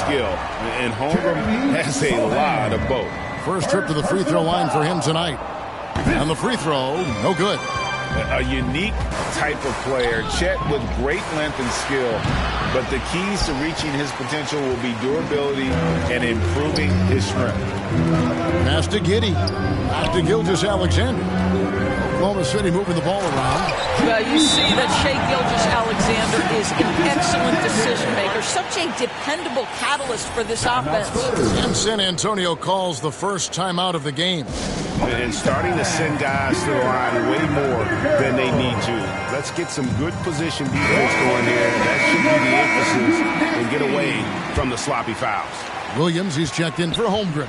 skill, and Holmgren has a lot of both. First trip to the free throw line for him tonight. And the free throw, no good. A unique type of player, Chet with great length and skill, but the keys to reaching his potential will be durability and improving his strength. Pass to Giddey. Back to Gilgeous-Alexander. Oklahoma City moving the ball around. Well, you see that Shai Gilgeous-Alexander is an excellent decision maker, such a dependable catalyst for this offense. And San Antonio calls the first timeout of the game. And starting to send guys to the line way more than they need to. Let's get some good position defense going here. That should be the emphasis and get away from the sloppy fouls. Williams, he's checked in for Holmgren.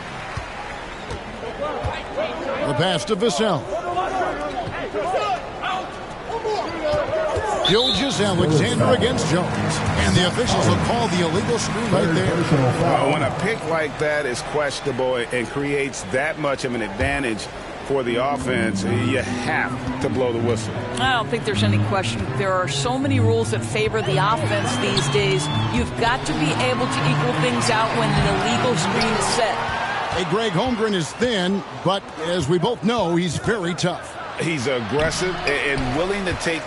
The pass to Vassell. Gilgeous-Alexander against Jones. And the officials will call the illegal screen right there. When a pick like that is questionable and creates that much of an advantage for the offense, you have to blow the whistle. I don't think there's any question. There are so many rules that favor the offense these days. You've got to be able to equal things out when an illegal screen is set. Hey, Greg, Holmgren is thin, but as we both know, he's very tough. He's aggressive and willing to take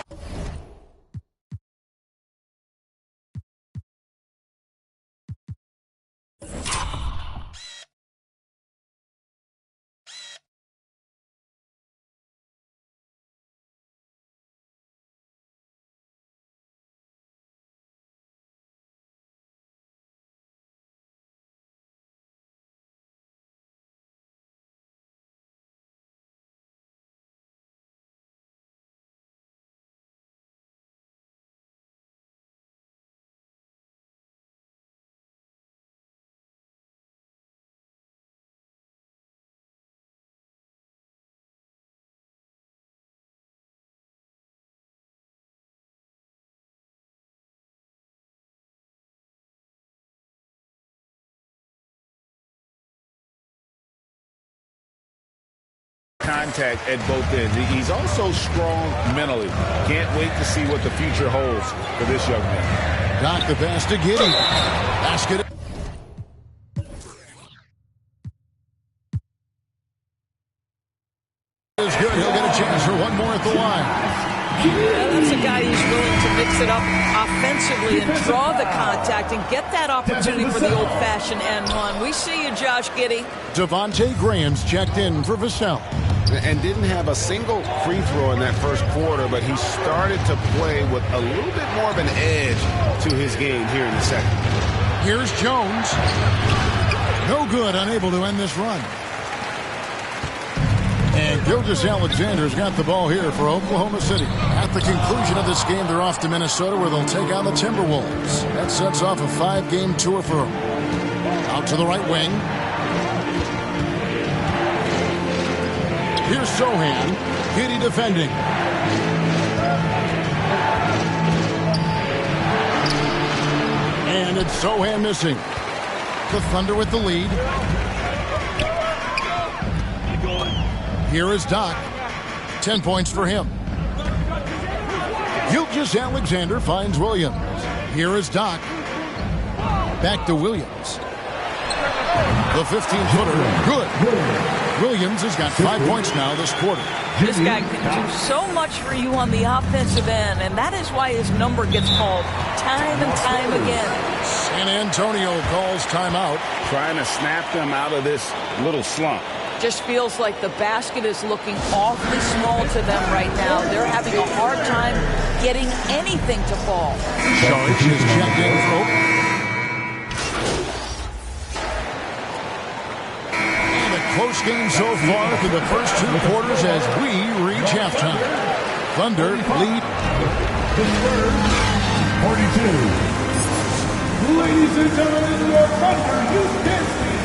contact at both ends. He's also strong mentally. Can't wait to see what the future holds for this young man. Got the pass to Giddey. Basket. Is good. He'll get a chance for one more at the line. That's a guy who's willing to mix it up offensively and draw the contact and get that opportunity for the old-fashioned end one. We see you, Josh Giddey. Devontae Graham's checked in for Vassell. And didn't have a single free throw in that first quarter, but he started to play with a little bit more of an edge to his game here in the second. Here's Jones. No good, unable to end this run. And Gilgeous-Alexander's got the ball here for Oklahoma City. At the conclusion of this game, they're off to Minnesota, where they'll take on the Timberwolves. That sets off a 5-game tour for them. Out to the right wing. Here's Sohan. Giddey defending. And it's Sohan missing. The Thunder with the lead. Here is Doc. 10 points for him. Gilgeous-Alexander finds Williams. Here is Doc. Back to Williams. The 15-footer. Good. Williams has got 5 points now this quarter. This guy can do so much for you on the offensive end, and that is why his number gets called time and time again. San Antonio calls timeout. Trying to snap them out of this little slump. Just feels like the basket is looking awfully small to them right now. They're having a hard time getting anything to fall. Sharp is checked in for close game so far through the first 2 quarters as we reach halftime. Thunder lead 42. Ladies and gentlemen, your Thunder Youth Dance Team.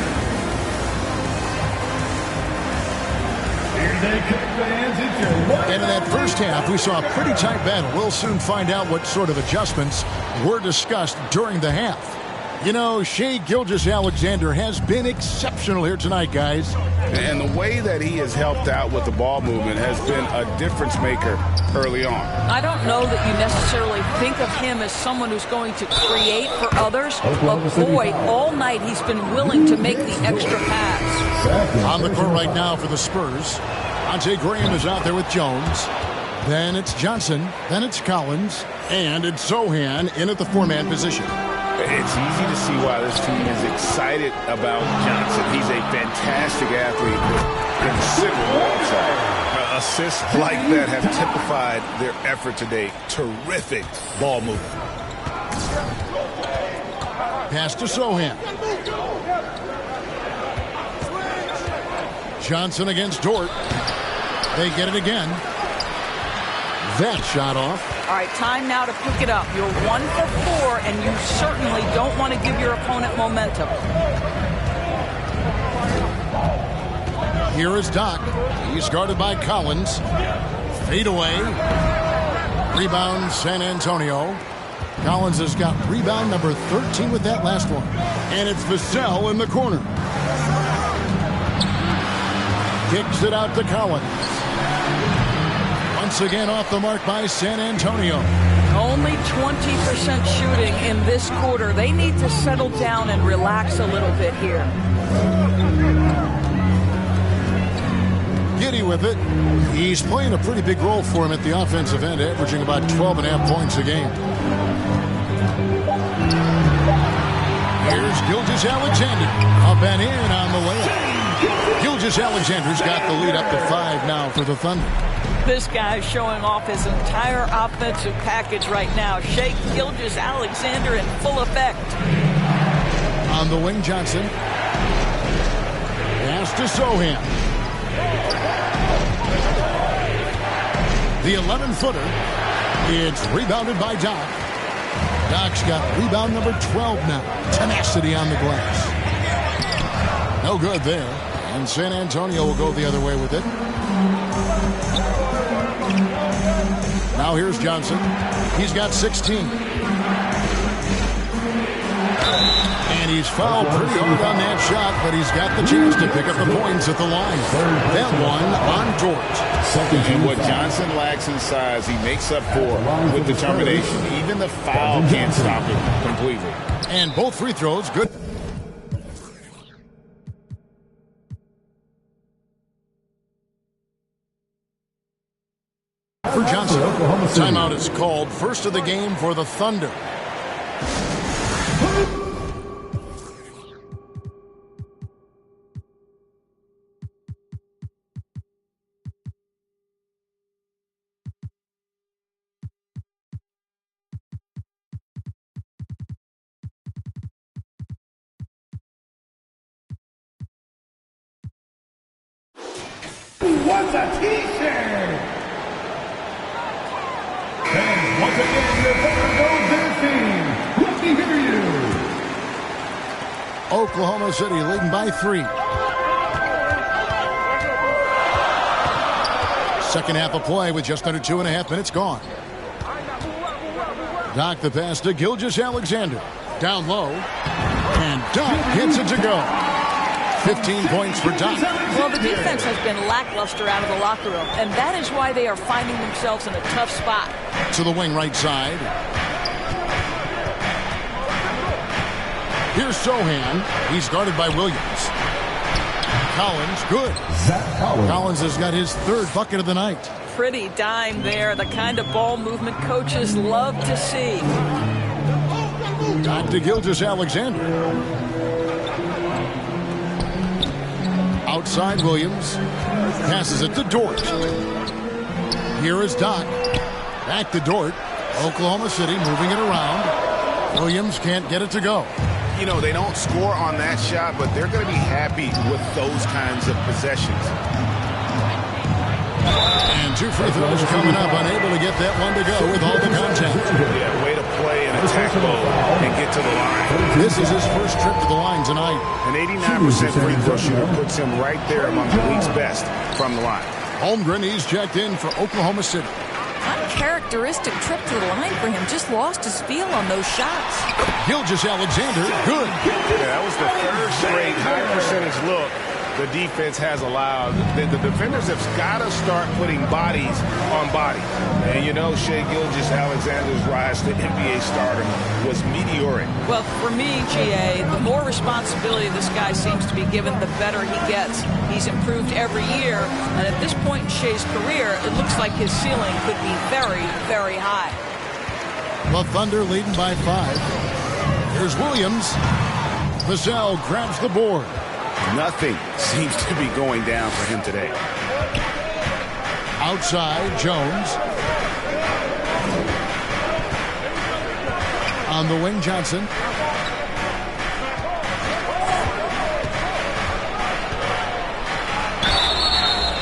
Here they come, fans. It's your one. And in that first half, we saw a pretty tight battle. We'll soon find out what sort of adjustments were discussed during the half. You know, Shai Gilgeous-Alexander has been exceptional here tonight, guys. And the way that he has helped out with the ball movement has been a difference maker early on. I don't know that you necessarily think of him as someone who's going to create for others, but boy, all night he's been willing to make the extra pass. On the court right now for the Spurs, Devontae Graham is out there with Jones. Then it's Johnson. Then it's Collins. And it's Zohan in at the four-man position. It's easy to see why this team is excited about Johnson. He's a fantastic athlete with considerable upside. Assists like that have typified their effort today. Terrific ball movement. Pass to Zohan. Johnson against Dort. They get it again. That shot off. All right, time now to pick it up. You're 1 for 4, and you certainly don't want to give your opponent momentum. Here is Doc. He's guarded by Collins. Fade away. Rebound, San Antonio. Collins has got rebound number 13 with that last one. And it's Vassell in the corner. Kicks it out to Collins. Once again off the mark by San Antonio. Only 20% shooting in this quarter. They need to settle down and relax a little bit here. Giddy with it. He's playing a pretty big role for him at the offensive end, averaging about 12.5 points a game. Here's Gilgeous-Alexander. Up and in on the layup. Gilgeous-Alexander's got the lead up to 5 now for the Thunder. This guy's showing off his entire offensive package right now. Shai Gilgeous-Alexander in full effect. On the wing, Johnson. Pass to Zohan. The 11-footer. It's rebounded by Doc. Doc's got rebound number 12 now. Tenacity on the glass. No good there. And San Antonio will go the other way with it. Now here's Johnson. He's got 16. And he's fouled pretty hard on that shot, but he's got the chance to pick up the points at the line. That one on Dort. And what Johnson lacks in size, he makes up for with determination. Even the foul can't stop it completely. And both free throws, good. For Johnson, timeout is called. First of the game for the Thunder. What's a t-shirt? And once again, your Thunder goes in team. Let me hear you. Oklahoma City leading by 3. Second half of play with just under 2.5 minutes gone. Doc the pass to Gilgeous-Alexander. Down low. And Doc gets it to go. 15 points for Doc. Well, the defense has been lackluster out of the locker room, and that is why they are finding themselves in a tough spot. To the wing right side. Here's Zohan. He's guarded by Williams. Collins, good. Collins has got his 3rd bucket of the night. Pretty dime there, the kind of ball movement coaches love to see. Back to Gilgeous-Alexander. Outside Williams. Passes it to Dort. Here is Doc. Back to Dort. Oklahoma City moving it around. Williams can't get it to go. You know, they don't score on that shot, but they're going to be happy with those kinds of possessions. And 2 free throws coming up. Unable to get that one to go with all the contact. Yeah, way to play and attack mode and get to the line. This is his first trip to the line tonight. An 89% free throw shooter puts him right there among the league's best from the line. Holmgren, he's checked in for Oklahoma City. Uncharacteristic trip to the line for him. Just lost his feel on those shots. Gilgeous-Alexander, good. Yeah, that was the third straight high percentage look the defense has allowed. The defenders have got to start putting bodies on bodies. And you know, Shai Gilgeous-Alexander's rise to NBA stardom was meteoric. Well, for me, GA, the more responsibility this guy seems to be given, the better he gets. He's improved every year. And at this point in Shai's career, it looks like his ceiling could be very, very high. The Thunder leading by 5. Here's Williams. Vassell grabs the board. Nothing seems to be going down for him today. Outside, Jones. On the wing, Johnson.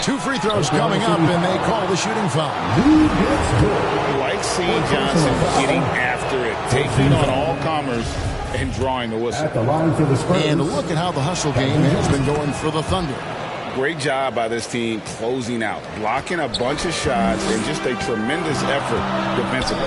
Two free throws coming up, and they call the shooting foul. I like seeing Johnson getting after it, taking on all comers, and drawing the whistle. At the line for the Spurs. And look at how the hustle game has been going for the Thunder. Great job by this team closing out, blocking a bunch of shots, and just a tremendous effort defensively.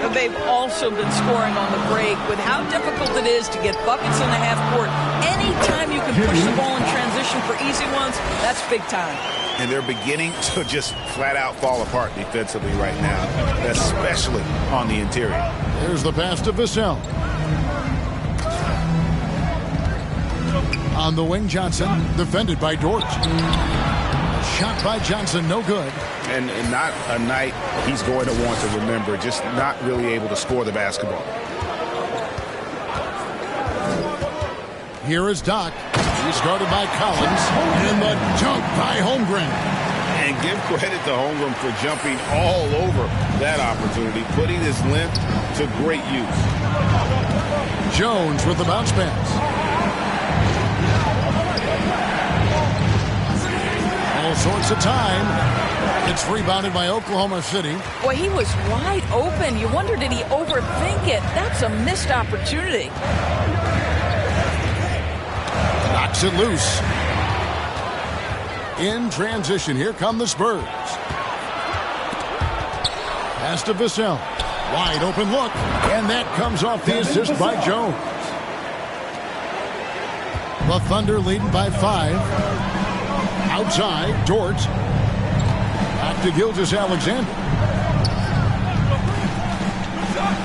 But they've also been scoring on the break. With how difficult it is to get buckets in the half court, anytime you can push the ball in transition for easy ones, that's big time. And they're beginning to just flat out fall apart defensively right now, especially on the interior. Here's the pass to Vassell. On the wing, Johnson, defended by Dort. Shot by Johnson, no good. And not a night he's going to want to remember, just not really able to score the basketball. Here is Doc. He's guarded by Collins. And the dunk by Holmgren. And give credit to Holmgren for jumping all over that opportunity, putting his length to great use. Jones with the bounce pass. All sorts of time. It's rebounded by Oklahoma City. Boy, he was wide open. You wonder, did he overthink it? That's a missed opportunity. Knocks it loose. In transition, here come the Spurs. Pass to Vassell. Wide open look. And that comes off the assist by Jones. The Thunder leading by 5. Outside, Dort. Back to Gilgeous-Alexander.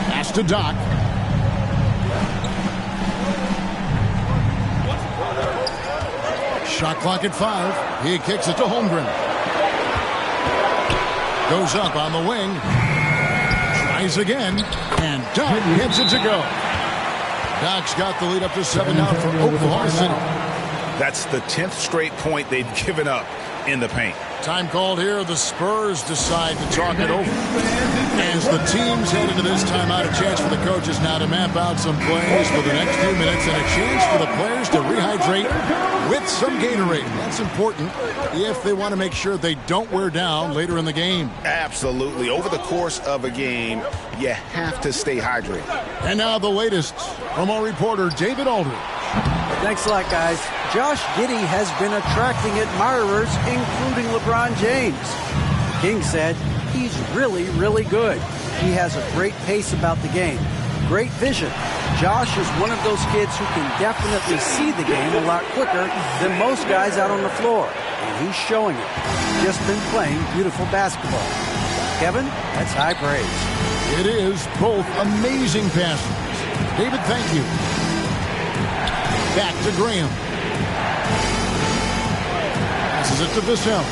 Pass to Doc. Shot clock at 5. He kicks it to Holmgren. Goes up on the wing. Tries again. And Doc hits it to go. Doc's got the lead up to 7 now for Oklahoma City. That's the 10th straight point they've given up in the paint. Time called here. The Spurs decide to talk it over. As the teams head into this timeout, a chance for the coaches now to map out some plays for the next few minutes and a chance for the players to rehydrate with some Gatorade. That's important if they want to make sure they don't wear down later in the game. Absolutely. Over the course of a game, you have to stay hydrated. And now the latest from our reporter, David Aldridge. Thanks a lot, guys. Josh Giddey has been attracting admirers, including LeBron James. King said he's really, really good. He has a great pace about the game, great vision. Josh is one of those kids who can definitely see the game a lot quicker than most guys out on the floor. And he's showing it. Just been playing beautiful basketball. Kevin, that's high praise. It is both amazing passes. David, thank you. Back to Graham. Passes it to Vassell.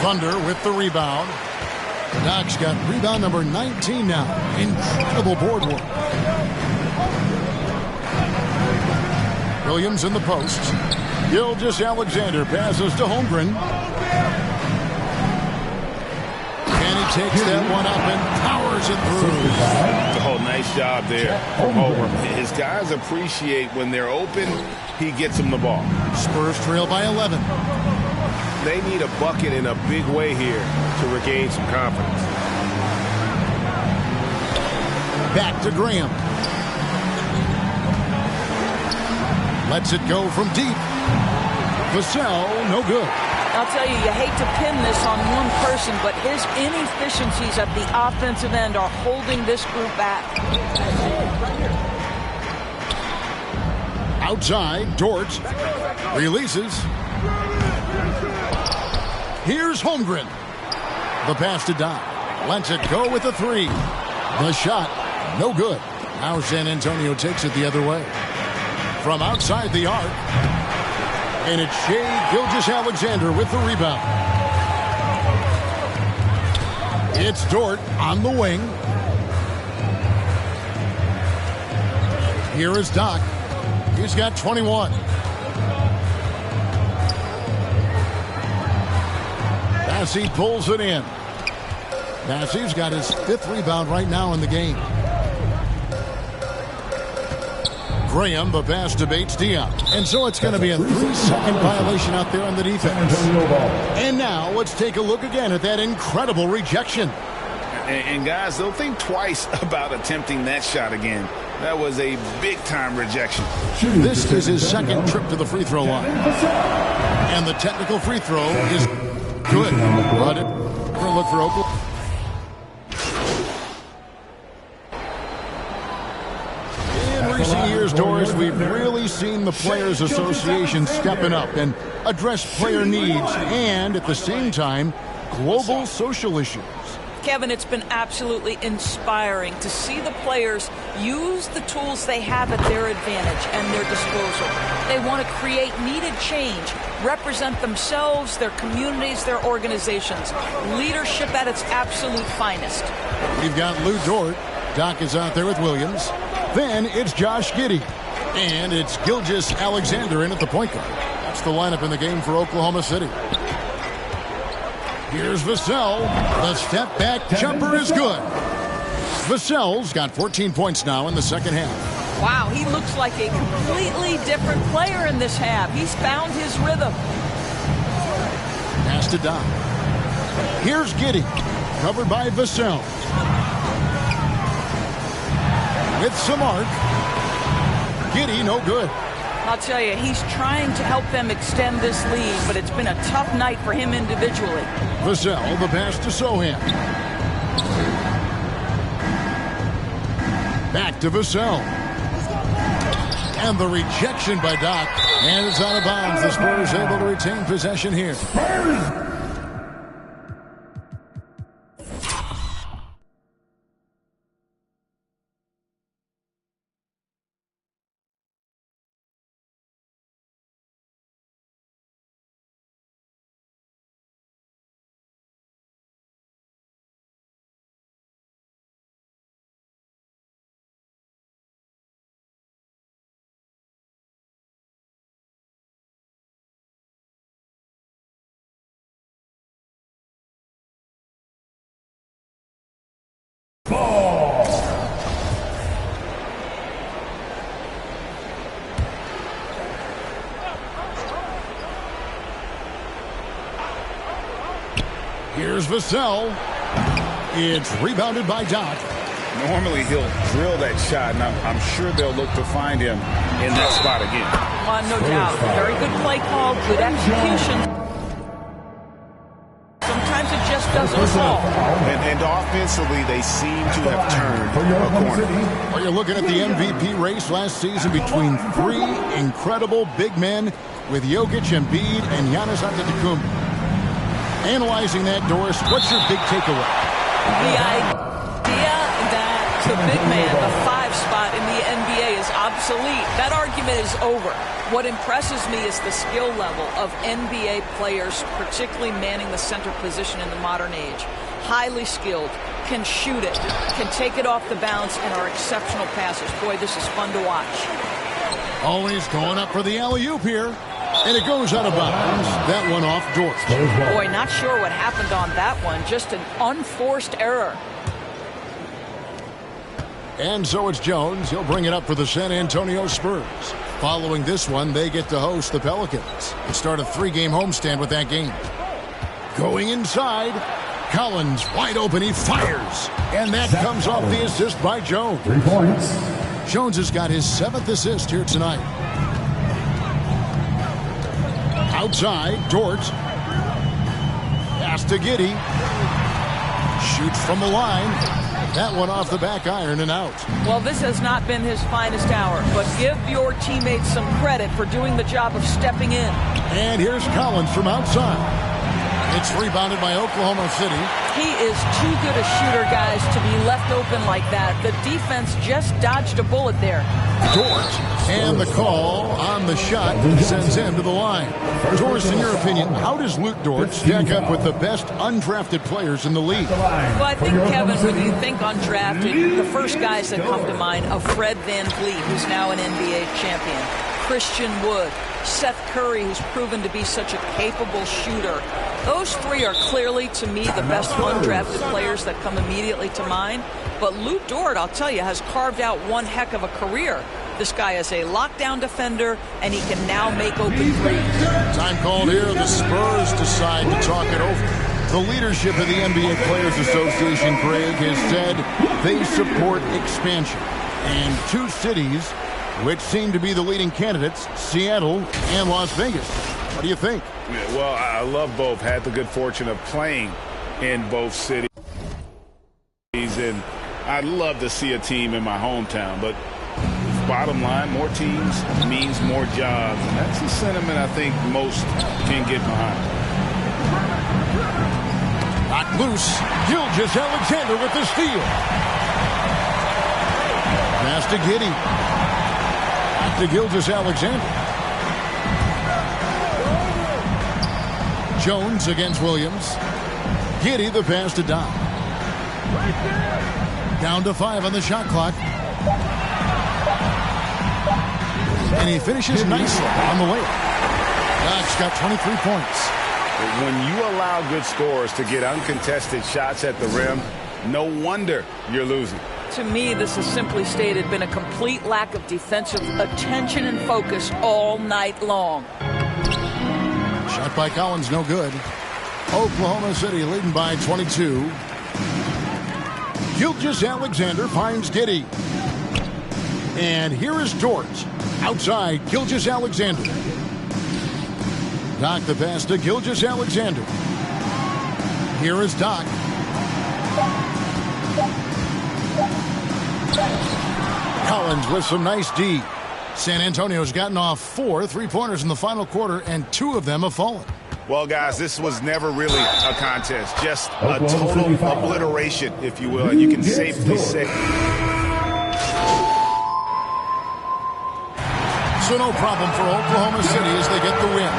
Thunder with the rebound. Doc's got rebound number 19 now. Incredible board work. Williams in the post. Gilgeous-Alexander passes to Holmgren. And he takes that one up and powers it through. Oh, nice job there from Holmgren. His guys appreciate when they're open, he gets them the ball. Spurs trail by 11. They need a bucket in a big way here to regain some confidence. Back to Graham. Lets it go from deep. Vassell, no good. I'll tell you, you hate to pin this on one person, but his inefficiencies at the offensive end are holding this group back. Outside, Dort releases. Here's Holmgren. The pass to Doc. Lets it go with the three. The shot, no good. Now San Antonio takes it the other way. From outside the arc. And it's Shai Gilgeous-Alexander with the rebound. It's Dort on the wing. Here is Doc. He's got 21. Massey pulls it in. Massey's got his 5th rebound right now in the game. Graham, the pass to Bates Diop. And so it's going to be a 3-second violation out there on the defense. And now let's take a look again at that incredible rejection. And guys, they'll think twice about attempting that shot again. That was a big-time rejection. This is his 2nd trip to the free throw line. And the technical free throw is good. But we're going to look for Oklahoma. In recent years, Doris, we've really seen the Players Association stepping up and address player needs and, at the same time, global social issues. Kevin, it's been absolutely inspiring to see the players use the tools they have at their advantage and their disposal. They want to create needed change, represent themselves, their communities, their organizations. Leadership at its absolute finest. We've got Lou Dort. Doc is out there with Williams. Then it's Josh Giddey. And it's Gilgeous-Alexander in at the point guard. That's the lineup in the game for Oklahoma City. Here's Vassell. The step back jumper is good. Vassell's got 14 points now in the second half. Wow, he looks like a completely different player in this half. He's found his rhythm. Pass to Doc. Here's Giddey. Covered by Vassell. With some arc. Giddey, no good. I'll tell you, he's trying to help them extend this lead, but it's been a tough night for him individually. Vassell, the pass to Sohan. Back to Vassell. And the rejection by Doc. And it's out of bounds. The Spurs able to retain possession here. Here's Vassell. It's rebounded by Doc. Normally he'll drill that shot, and I'm sure they'll look to find him in that spot again. No doubt. Very good play call, good execution. Sometimes it just doesn't fall. And offensively, they seem to have turned a corner. Well, you're looking at the MVP race last season between 3 incredible big men with Jokic, Embiid, and Giannis Antetokounmpo. Analyzing that, Doris, what's your big takeaway? The idea that the big man, the 5 spot in the NBA, is obsolete. That argument is over. What impresses me is the skill level of NBA players, particularly manning the center position in the modern age. Highly skilled, can shoot it, can take it off the bounce, and are exceptional passers. Boy, this is fun to watch. Always going up for the alley-oop here. And it goes out of bounds. That one off Dort. Boy, not sure what happened on that one. Just an unforced error. And so it's Jones. He'll bring it up for the San Antonio Spurs. Following this one, they get to host the Pelicans and start a 3-game homestand with that game. Going inside, Collins wide open. He fires. And that comes off the assist by Jones. 3 points. Jones has got his 7th assist here tonight. Outside, Dort. Pass to Giddey. Shoots from the line. That one off the back iron and out. Well, this has not been his finest hour, but give your teammates some credit for doing the job of stepping in. And here's Collins from outside. It's rebounded by Oklahoma City. He is too good a shooter, guys, to be left open like that. The defense just dodged a bullet there. Dort, and the call on the shot sends him to the line. Doris, in your opinion, how does Luke Dort stack up with the best undrafted players in the league? Well, I think, Kevin, when you think undrafted, the first guys that come to mind are Fred VanVleet, who's now an NBA champion, Christian Wood, Seth Curry, who's proven to be such a capable shooter. Those three are clearly, to me, the best undrafted players that come immediately to mind. But Luke Dort, I'll tell you, has carved out one heck of a career. This guy is a lockdown defender, and he can now make open threes. Time called here. The Spurs decide to talk it over. The leadership of the NBA Players Association, Greg, has said they support expansion. And two cities which seem to be the leading candidates, Seattle and Las Vegas. What do you think? Yeah, well, I love both. Had the good fortune of playing in both cities. And I'd love to see a team in my hometown. But bottom line, more teams means more jobs. And that's the sentiment I think most can get behind. Knocked loose. Gilgeous Alexander with the steal. Pass to Giddey. To Gilgeous Alexander. Jones against Williams. Giddey the pass to Doc. Down to 5 on the shot clock. And he finishes nicely on the layup. Doc's got 23 points. When you allow good scorers to get uncontested shots at the rim, no wonder you're losing. To me, this is simply stated been a complete lack of defensive attention and focus all night long. Shot by Collins, no good. Oklahoma City leading by 22. Gilgeous Alexander finds Giddey. And here is Dort. Outside, Gilgeous Alexander. Doc the pass to Gilgeous Alexander. Here is Doc. Collins with some nice D. San Antonio's gotten off 4 3-pointers in the final quarter, and 2 of them have fallen. Well, guys, this was never really a contest. Just a total obliteration, if you will. And you can safely say. So no problem for Oklahoma City as they get the win.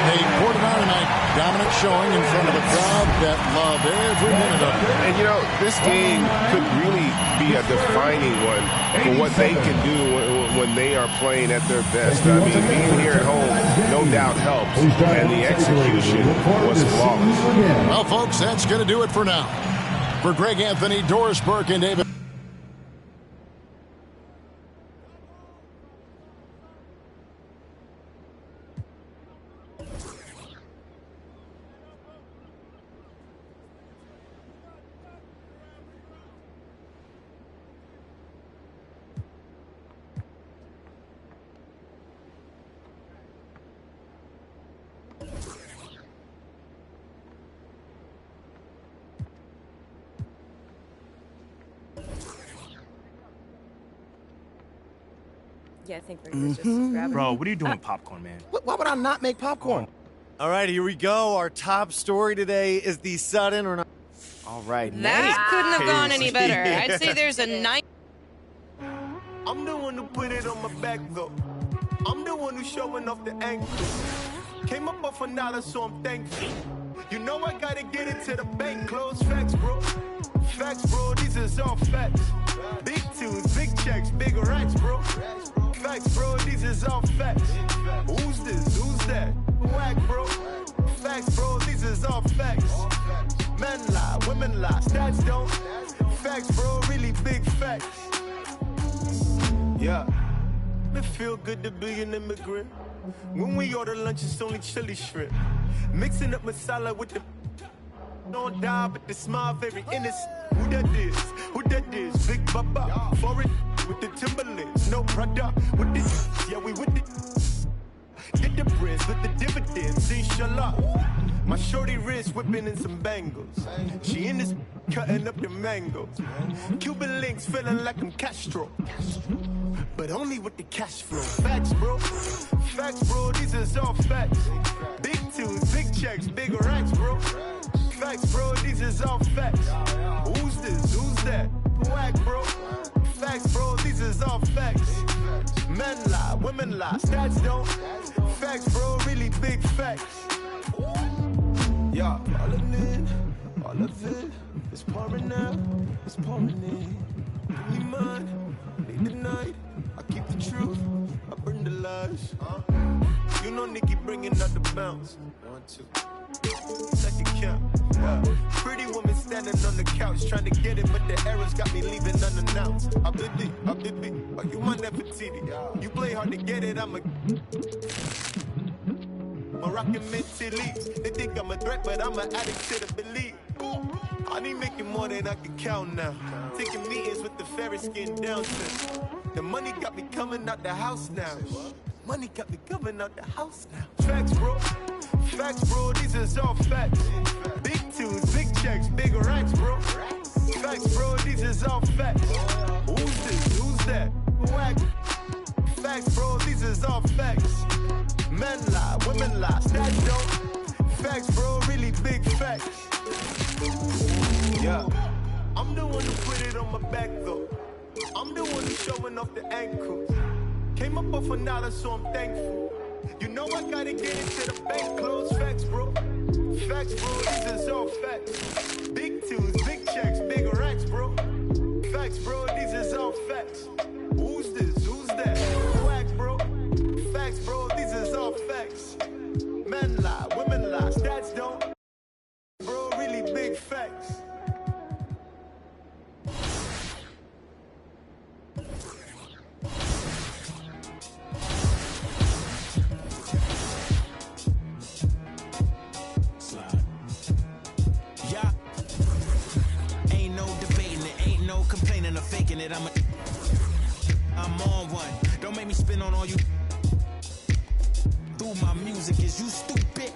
They poured it on tonight. Dominant showing in front of a crowd that loved every minute of it. And, you know, this game could really be a defining one for what they can do when they are playing at their best. I mean, being here at home, no doubt helps. And the execution was flawless. Well, folks, that's going to do it for now. For Greg Anthony, Doris Burke, and David. Yeah, I think we're just grabbing. Bro, what are you doing with popcorn, man? Why would I not make popcorn? All right, here we go. Our top story today is the sudden or not. All right. That couldn't have gone any better. I'd say there's a nice. I'm the one who put it on my back, though. I'm the one who's showing off the ankle. Came up off $1, so I'm thankful. You know I gotta get it to the bank. Close facts, bro. Facts, bro. These is all facts. Big tunes, big checks, big racks, bro. Facts, bro. These is all facts. Who's this? Who's that? Whack, bro. Facts, bro. These is all facts. Men lie, women lie. Stats don't. Facts, bro. Really big facts. Yeah. It feel good to be an immigrant. When we order lunch, it's only chili shrimp. Mixing up masala with the don't die, but the smile very innocent. Who that is? Who that is? Big Baba. For it with the Timberlands. No brother with the yeah, we with the get the breads with the dividends, inshallah. My shorty wrist whipping in some bangles. She in this cutting up the mangoes. Cuban links feeling like I'm Castro, but only with the cash flow. Facts, bro. Facts, bro. These is all facts. Big tunes, big checks, big racks, bro. Facts, bro. These is all facts. Who's this? Who's that? Whack, bro. Facts, bro. These is all facts. Men lie, women lie, stats don't. Facts, bro. Really big facts. Yeah, all of it is pouring out, it's pouring in. Give me mine, need the night. I keep the truth, I burn the lies. You know Nikki bringing out the bounce. 1, 2, second count. Yeah. Pretty woman standing on the couch trying to get it, but the errors got me leaving unannounced. I did it. Oh, you my Nefertiti. You play hard to get it, I'm a Moroccan mentally. They think I'm a threat, but I'm an addict to the belief. I need making more than I can count now. Taking meetings with the Ferris skin down to. The money got me coming out the house now. Money got me coming out the house now. Facts, bro. Facts, bro. These is all facts. Big tunes, big checks, big racks, bro. Facts, bro. These is all facts. Who's this? Who's that? Whack. Facts, bro. These is all facts. Men lie, women lie, stats don't. Facts, bro. Really big facts. Yeah. I'm the one who put it on my back, though. I'm the one who's showing off the ankles. Came up off $1, so I'm thankful. You know I gotta get into the bank clothes. Facts, bro. Facts, bro. These is all facts. Big tunes, big checks, big racks, bro. Facts, bro. These is all facts. Who's this? Who's that? Whack, bro. Facts, bro. These is all facts. Men lie, women lie, stats don't. Bro, really big facts. Complaining or faking it, I'm on one. Don't make me spin on all you. Through my music, is you stupid?